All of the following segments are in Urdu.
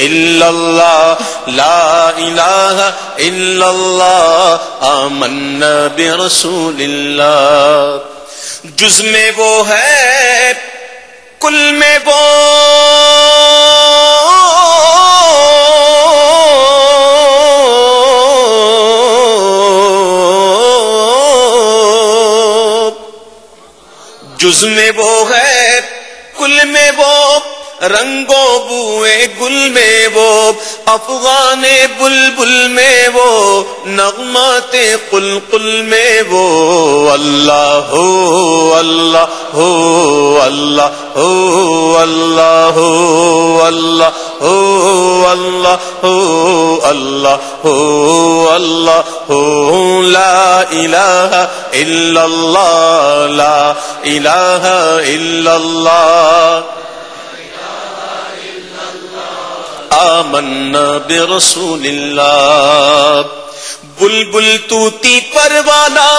الا اللہ لا الہ الا اللہ آمنا برسول اللہ. جز میں وہ ہے کل میں وہ جز میں وہ ہے کل میں وہ رنگو بوئے گل میں وہ افغان بلبل میں وہ نغمات قلقل میں وہ اللہ ہو اللہ ہو اللہ ہو اللہ ہو اللہ ہو اللہ ہو اللہ ہو اللہ ہو لا الہ الا اللہ لا الہ الا اللہ آمنا برسول اللہ. بلبل طوطی پروانہ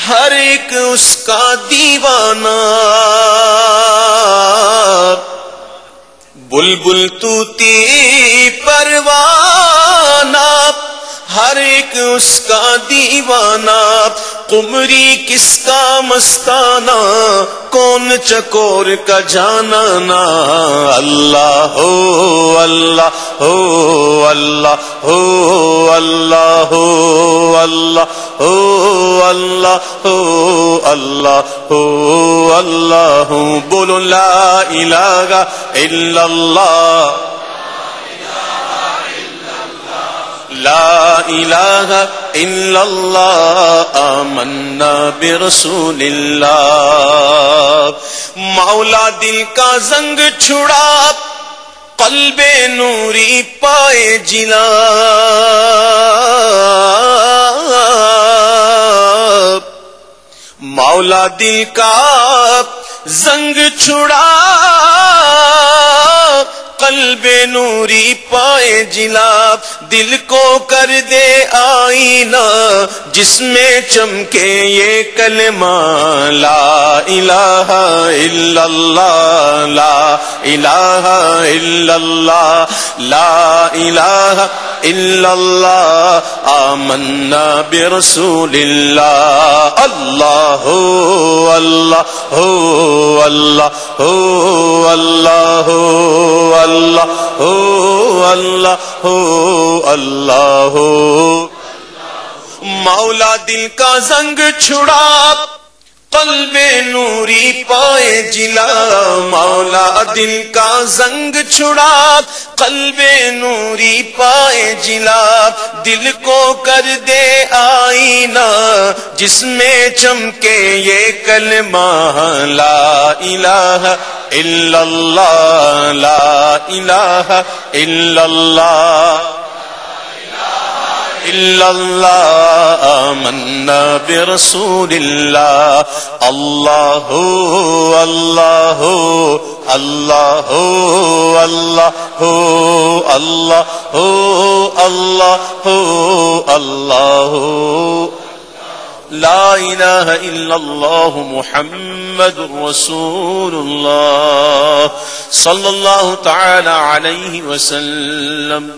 ہر ایک اس کا دیوانہ. بلبل طوطی پروانہ ہر ایک اس کا دیوانہ. قمری کس کا مستانہ کون چکور کا جانانا. اللہ ہو اللہ ہو اللہ ہو اللہ ہو اللہ ہو اللہ ہو اللہ ہو اللہ ہو. بولو لا الہ الا اللہ لا الہ الا اللہ آمنا برسول اللہ. مولا دل کا زنگ چھڑا قلب نوری پائے جلا. مولا دل کا زنگ چھڑا قلب نوری پائے جلا. دل کو کر دے آئینہ جس میں چمکے یہ کلمہ لا الہ الا اللہ لا الہ الا اللہ لا الہ الا اللہ آمنا برسول اللہ. اللہ ہو اللہ ہو اللہ ہو اللہ ہو اللہ ہو اللہ ہو اللہ ہو. مولا دل کا زنگ چھڑا قلب نوری پائے جلا. مولا دل کا زنگ چھڑا قلب نوری پائے جلا. دل کو کر دے آئینہ جس میں چمکے یہ کلمہ لا الہ الا اللہ لا الہ الا اللہ الا اللہ آمنا برسول اللہ. اللہ اللہ اللہ اللہ اللہ اللہ اللہ لا الہ الا اللہ محمد رسول اللہ صلی اللہ تعالی علیہ وسلم.